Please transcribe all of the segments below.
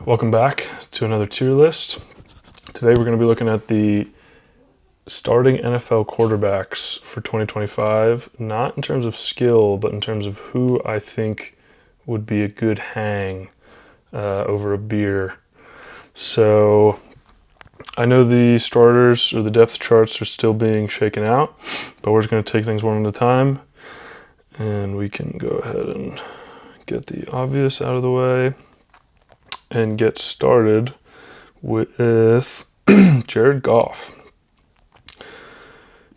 Welcome back to another tier list. Today we're going to be looking at the starting NFL quarterbacks for 2025, not in terms of skill, but in terms of who I think would be a good hang over a beer. So I know the starters or the depth charts are still being shaken out, but we're just going to take things one at a time, and we can go ahead and get the obvious out of the way and get started with Jared Goff.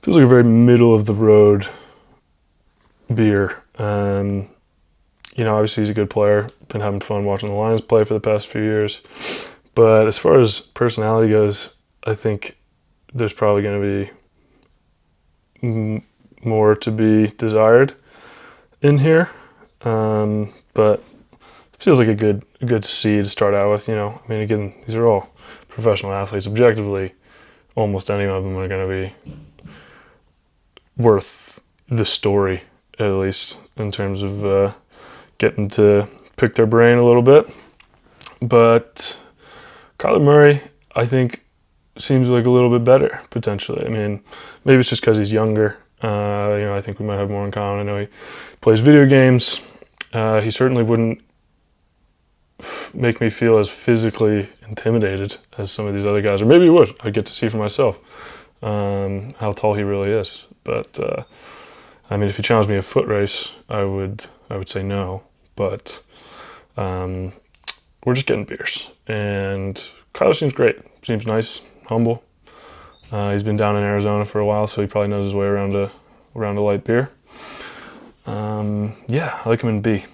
Feels like a very middle of the road beer. Obviously he's a good player. Been having fun watching the Lions play for the past few years. But as far as personality goes, I think there's probably going to be more to be desired in here. But it feels like a good seed to start out with. Again, these are all professional athletes. Objectively, almost any of them are going to be worth the story, at least in terms of getting to pick their brain a little bit. But Kyler Murray, I think, seems like a little bit better, potentially. Maybe it's just because he's younger. I think we might have more in common. I know he plays video games. He certainly wouldn't make me feel as physically intimidated as some of these other guys, or maybe he would. I'd get to see for myself how tall he really is. But if he challenged me a foot race, I would say no. But we're just getting beers, and Kyler seems great. Seems nice, humble. He's been down in Arizona for a while, so he probably knows his way around a light beer. I like him in B.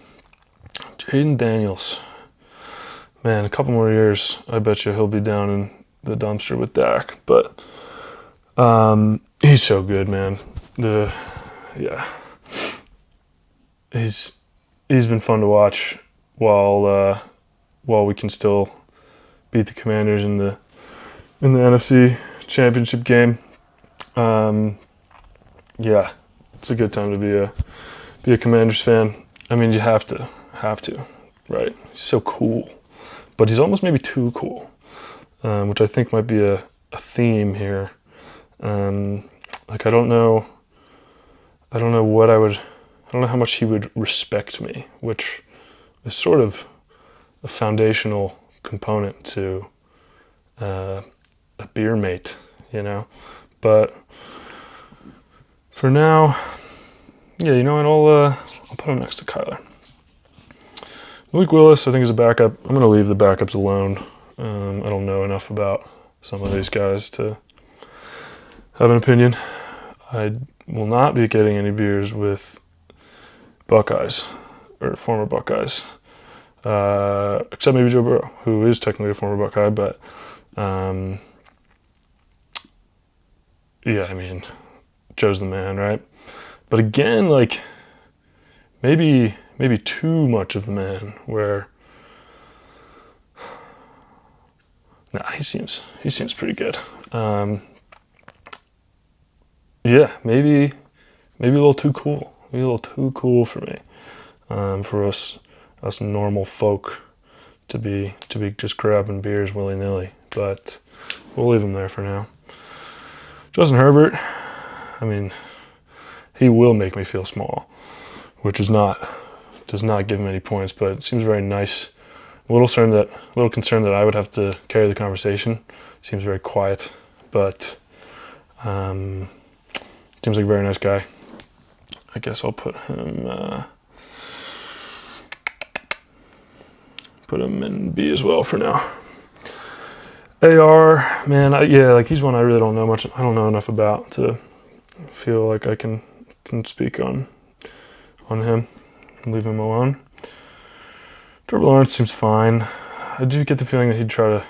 Jaden Daniels. Man, a couple more years, I bet you he'll be down in the dumpster with Dak. But he's so good, man. He's been fun to watch while we can still beat the Commanders in the NFC Championship game. It's a good time to be a Commanders fan. You have to, right? He's so cool, but he's almost maybe too cool, which I think might be a theme here. I don't know how much he would respect me, which is sort of a foundational component to a beer mate, But for now, I'll put him next to Kyler. Malik Willis, I think, is a backup. I'm going to leave the backups alone. I don't know enough about some of these guys to have an opinion. I will not be getting any beers with Buckeyes or former Buckeyes, except maybe Joe Burrow, who is technically a former Buckeye. But Joe's the man, right? But again, maybe too much of the man. Where he seems pretty good. Maybe a little too cool. Maybe a little too cool for me. For us normal folk to be just grabbing beers willy-nilly. But we'll leave him there for now. Justin Herbert, he will make me feel small, which does not give him any points, but it seems very nice. A little concerned that I would have to carry the conversation. Seems very quiet, but seems like a very nice guy. I guess I'll put him in B as well for now. AR, man, he's one I really don't know much. I don't know enough about to feel like I can speak on him and leave him alone. Trevor Lawrence seems fine. I do get the feeling that he'd try to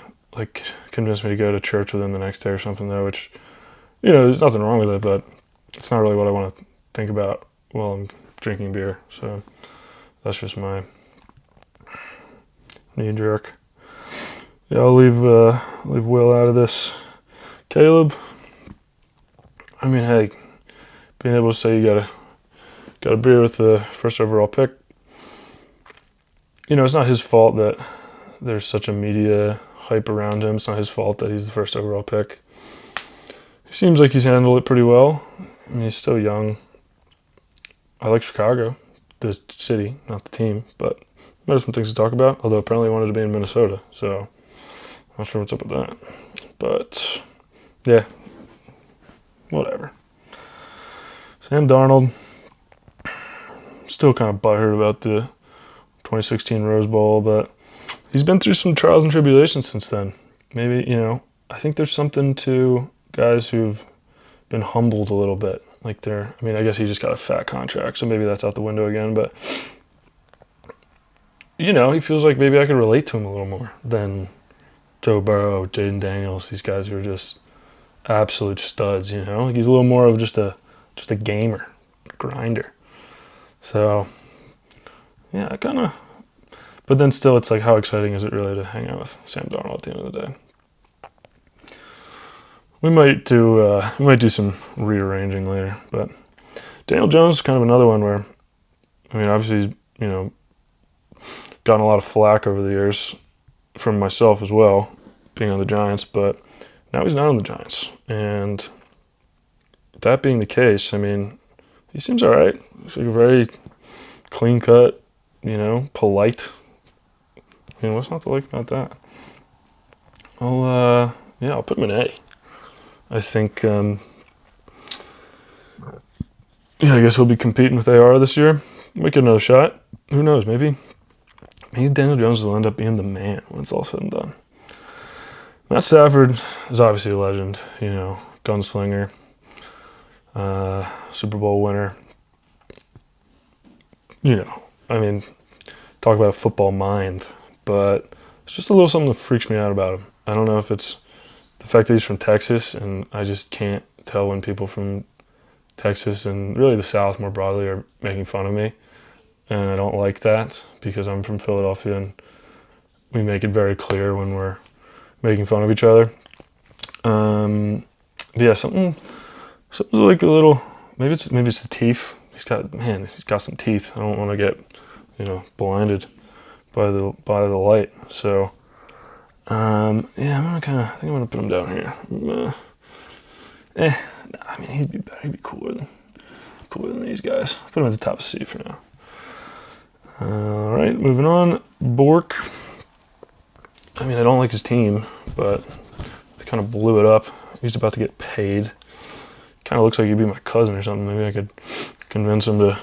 convince me to go to church with him the next day or something, though, which there's nothing wrong with it, but it's not really what I want to think about while I'm drinking beer. So that's just my knee jerk. Yeah, I'll leave Will out of this. Caleb, hey, being able to say you got a beer with the first overall pick, it's not his fault that there's such a media hype around him. It's not his fault that he's the first overall pick. He seems like he's handled it pretty well. I mean, he's still young. I like Chicago, the city, not the team, but there's some things to talk about. Although apparently he wanted to be in Minnesota, so I'm not sure what's up with that. But yeah, whatever. Sam Darnold, still kind of butthurt about the 2016 Rose Bowl, but he's been through some trials and tribulations since then. Maybe, I think there's something to guys who've been humbled a little bit. Like I guess he just got a fat contract, so maybe that's out the window again, but he feels like maybe I could relate to him a little more than Joe Burrow, Jaden Daniels, these guys who are just absolute studs, Like he's a little more of just a gamer, grinder. So, yeah, but then still it's like, how exciting is it really to hang out with Sam Darnold at the end of the day? We might do some rearranging later, but Daniel Jones is kind of another one where, obviously he's, gotten a lot of flack over the years from myself as well, being on the Giants, but now he's not on the Giants. And that being the case, he seems all right. He's like a very clean cut, polite. What's not to like about that? I'll put him in A. I think, I guess he'll be competing with AR this year. Might get another shot. Who knows? Maybe Daniel Jones will end up being the man when it's all said and done. Matt Stafford is obviously a legend, gunslinger, Super Bowl winner. Talk about a football mind, but it's just a little something that freaks me out about him. I don't know if it's the fact that he's from Texas, and I just can't tell when people from Texas and really the South more broadly are making fun of me. And I don't like that because I'm from Philadelphia and we make it very clear when we're making fun of each other. Something like a little, maybe it's the teeth. He's got some teeth. I don't want to get, blinded by the light. So, I'm gonna put him down here. He'd be better. He'd be cooler than these guys. Put him at the top of C for now. All right, moving on. Bork. I don't like his team, but they kind of blew it up. He's about to get paid. Kind of looks like he'd be my cousin or something. Maybe I could convince him to.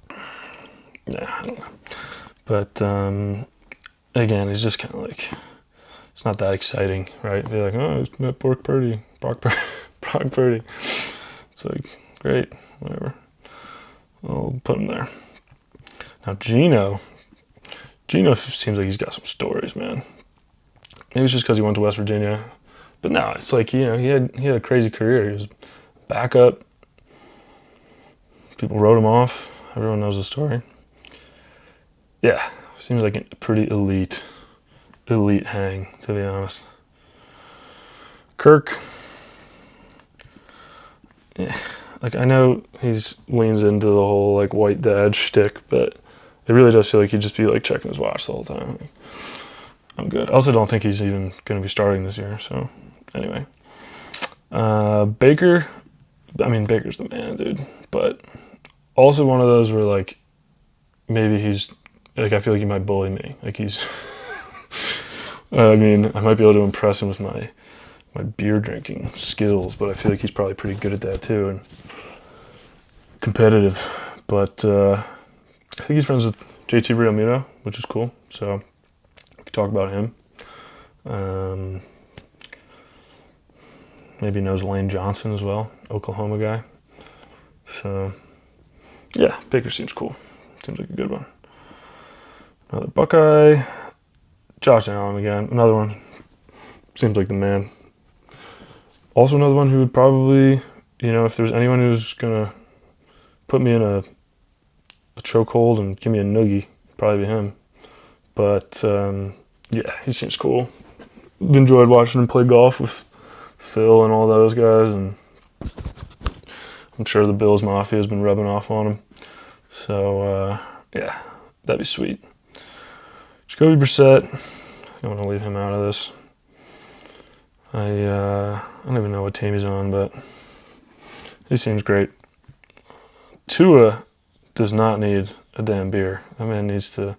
I don't know. But again, he's just kind of like, it's not that exciting, right? Be like, oh, it's met Brock Purdy. It's like, great, whatever. I'll put him there. Now, Gino seems like he's got some stories, man. Maybe it's just because he went to West Virginia. But no, it's like, he had a crazy career. He was backup. People wrote him off. Everyone knows the story. Yeah, seems like a pretty elite hang, to be honest. Kirk. Yeah, I know he's leans into the whole white dad shtick, but it really does feel like he'd just be checking his watch the whole time. I'm good. I also don't think he's even going to be starting this year. So anyway, Baker. Baker's the man, dude. But also one of those where maybe he's I feel like he might bully me. He's. I might be able to impress him with my beer drinking skills, but I feel like he's probably pretty good at that too and competitive. But I think he's friends with JT Realmuto, which is cool. So we could talk about him. Maybe knows Lane Johnson as well, Oklahoma guy. So yeah, Baker seems cool. Seems like a good one. Another Buckeye. Josh Allen again. Another one. Seems like the man. Also another one who would probably, if there's anyone who's going to put me in a chokehold and give me a noogie, probably be him. But, yeah, he seems cool. Enjoyed watching him play golf with Phil and all those guys, and I'm sure the Bills Mafia has been rubbing off on him. So, yeah, that'd be sweet. Just Jacoby Brissett, I'm going to leave him out of this. I don't even know what team he's on, but he seems great. Tua does not need a damn beer. That man needs to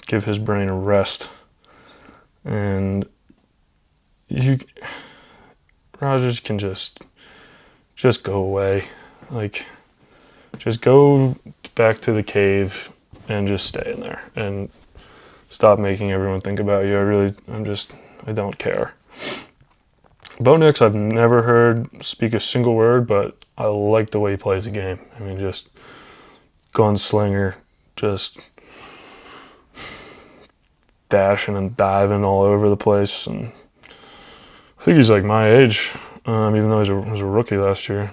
give his brain a rest. And Rodgers can just go away. Like, just go back to the cave and just stay in there and stop making everyone think about you. I don't care. Bo Nix, I've never heard speak a single word, but I like the way he plays the game. I mean, just gunslinger, just dashing and diving all over the place. And I think he's like my age, even though he was a rookie last year.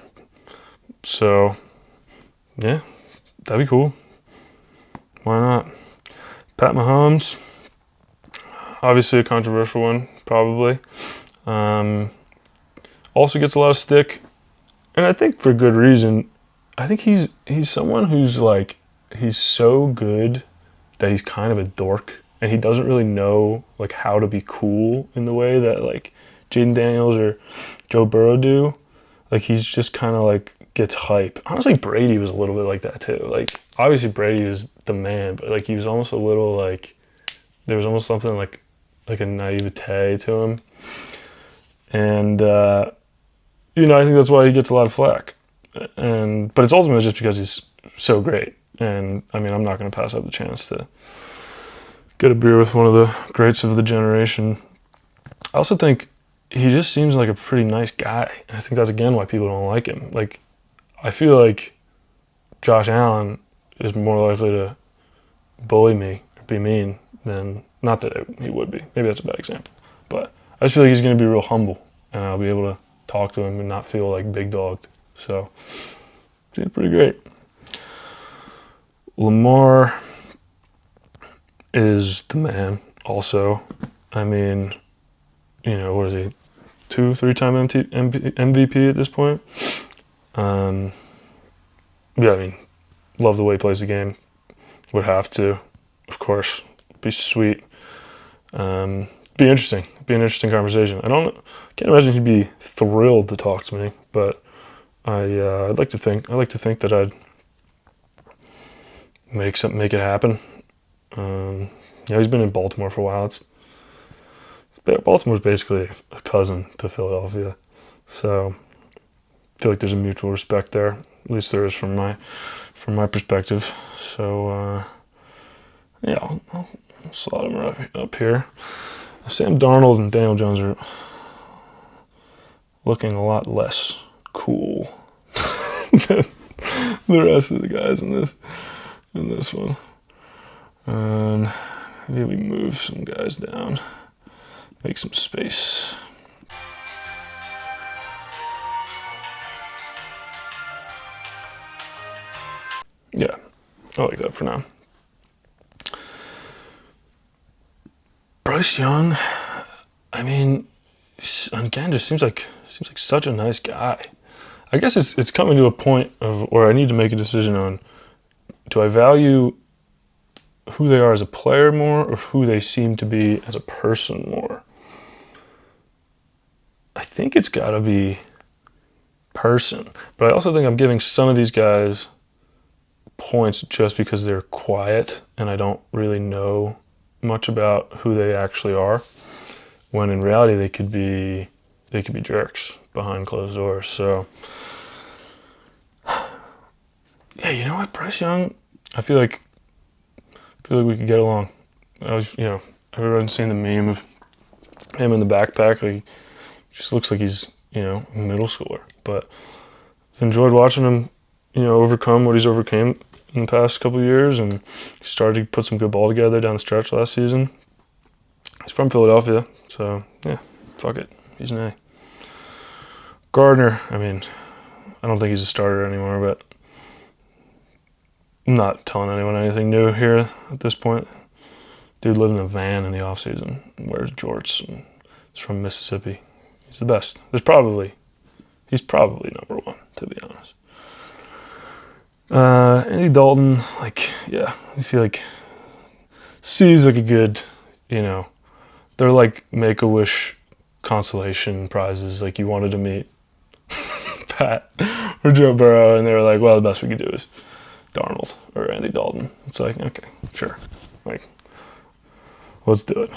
So, yeah, that'd be cool. Why not? Pat Mahomes, obviously a controversial one, probably. Also gets a lot of stick, and I think for good reason. I think he's someone who's like, he's so good that he's kind of a dork, and he doesn't really know like how to be cool in the way that like Jaden Daniels or Joe Burrow do. Like, he's just kind of like gets hype. Honestly, Brady was a little bit like that too. Like, obviously Brady was the man, but like he was almost a little like, there was almost something like a naivete to him. And I think that's why he gets a lot of flack. But it's ultimately just because he's so great. And I mean, I'm not going to pass up the chance to get a beer with one of the greats of the generation. I also think he just seems like a pretty nice guy. I think that's again why people don't like him. Like, I feel like Josh Allen is more likely to bully me or be mean than, not that he would be. Maybe that's a bad example. But I just feel like he's going to be real humble, and I'll be able to talk to him and not feel like big dogged. So, he's pretty great. Lamar is the man also. I mean, what is he? 2-3-time MVP at this point. Yeah, I mean, love the way he plays the game. Would have to, of course. Be sweet. Be interesting. Be an interesting conversation. Can't imagine he'd be thrilled to talk to me, but I'd like to think that I'd make it happen. He's been in Baltimore for a while. Baltimore's basically a cousin to Philadelphia, so I feel like there's a mutual respect there. At least there is from my perspective. So I'll slot him right up here. Sam Darnold and Daniel Jones are looking a lot less cool than the rest of the guys in this one. Maybe we move some guys down, make some space. Yeah, I like that for now. Bryce Young, I mean, again, just seems like such a nice guy. I guess it's coming to a point of where I need to make a decision on, do I value who they are as a player more or who they seem to be as a person more? I think it's got to be person, but I also think I'm giving some of these guys points just because they're quiet and I don't really know much about who they actually are, when in reality they could be jerks behind closed doors. So yeah, you know what, Bryce Young, I feel like we could get along. Everyone's seen the meme of him in the backpack. Like, just looks like he's a middle schooler, but I've enjoyed watching him overcome what he's overcame in the past couple of years, and he started to put some good ball together down the stretch last season. He's from Philadelphia, so yeah, fuck it, he's an A. Gardner, I mean, I don't think he's a starter anymore, but I'm not telling anyone anything new here at this point. Dude lived in a van in the offseason, wears jorts, and he's from Mississippi. He's the best. He's probably number one, to be honest. Andy Dalton, I feel like C is like a good, you know, they're like Make-A-Wish consolation prizes. Like you wanted to meet Pat or Joe Burrow, and they were like, well, the best we could do is Darnold or Andy Dalton. It's like, okay, sure. Like, let's do it.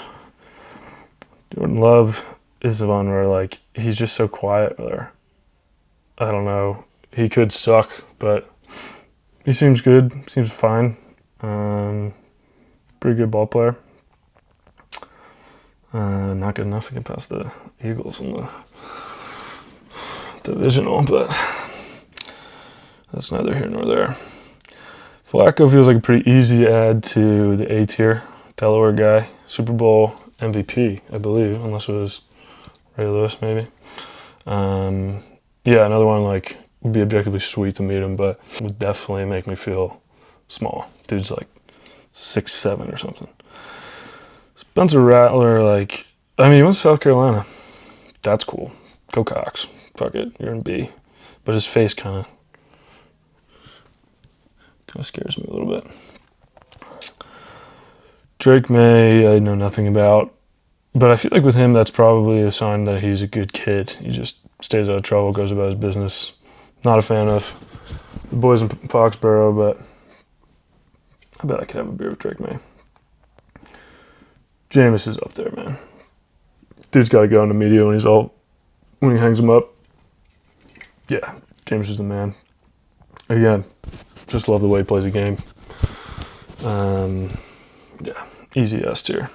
Jordan Love is the one where, like, he's just so quiet there. I don't know. He could suck, but he seems good. Seems fine. Pretty good ball player. Not good enough to get past the Eagles in the divisional, but that's neither here nor there. Flacco feels like a pretty easy add to the A tier. Delaware guy, Super Bowl MVP, I believe, unless it was Ray Lewis, maybe. Yeah, another one like would be objectively sweet to meet him, but would definitely make me feel small. Dude's like 6'7" or something. Spencer Rattler, like, I mean, he went to South Carolina. That's cool. Go Cox. Fuck it, you're in B. But his face kind of scares me a little bit. Drake May, I know nothing about, but I feel like with him, that's probably a sign that he's a good kid. He just stays out of trouble, goes about his business. Not a fan of the boys in Foxborough, but I bet I could have a beer with Drake May. Jameis is up there, man. Dude's got to go into media when he hangs him up. Yeah, Jameis is the man. Again, just love the way he plays the game. Yeah, easy S tier.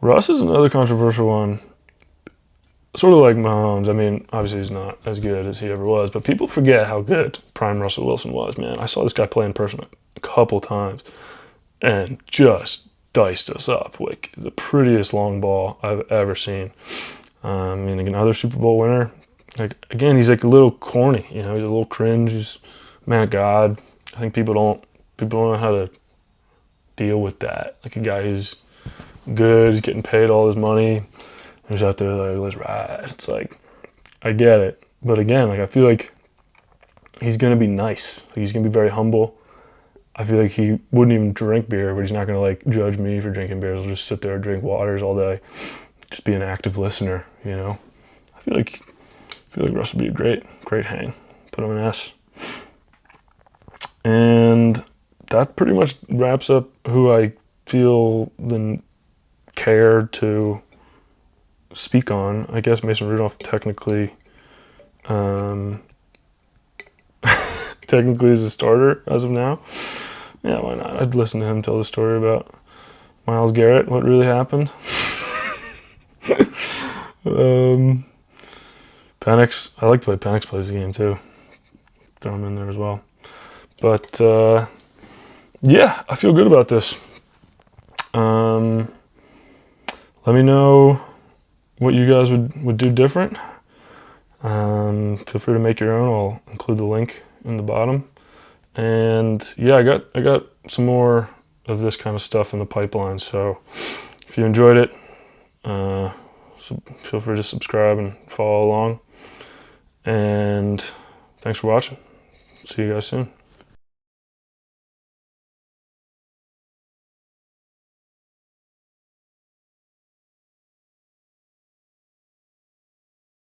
Russ is another controversial one. Sort of like Mahomes. I mean, obviously he's not as good as he ever was, but people forget how good prime Russell Wilson was, man. I saw this guy play in person a couple times and just diced us up. Like the prettiest long ball I've ever seen. I mean, like another Super Bowl winner. Like again, he's like a little corny, you know. He's a little cringe. He's a man of God. I think people don't know how to deal with that. Like a guy who's good, he's getting paid all his money, who's out there like, let's ride. It's like, I get it, but again, like I feel like he's gonna be nice. Like, he's gonna be very humble. I feel like he wouldn't even drink beer, but he's not gonna like judge me for drinking beers. He'll just sit there and drink waters all day, just be an active listener. You know, I feel like Russ would be a great hang. Put him in S. And that pretty much wraps up who I feel the care to speak on. I guess Mason Rudolph technically is a starter as of now. Yeah, why not? I'd listen to him tell the story about Myles Garrett, what really happened. Penix, I like the way Penix plays the game too. Throw him in there as well. But yeah, I feel good about this. Let me know what you guys would do different. Feel free to make your own. I'll include the link in the bottom. And yeah, I got some more of this kind of stuff in the pipeline. So if you enjoyed it, feel free to subscribe and follow along. And thanks for watching. See you guys soon.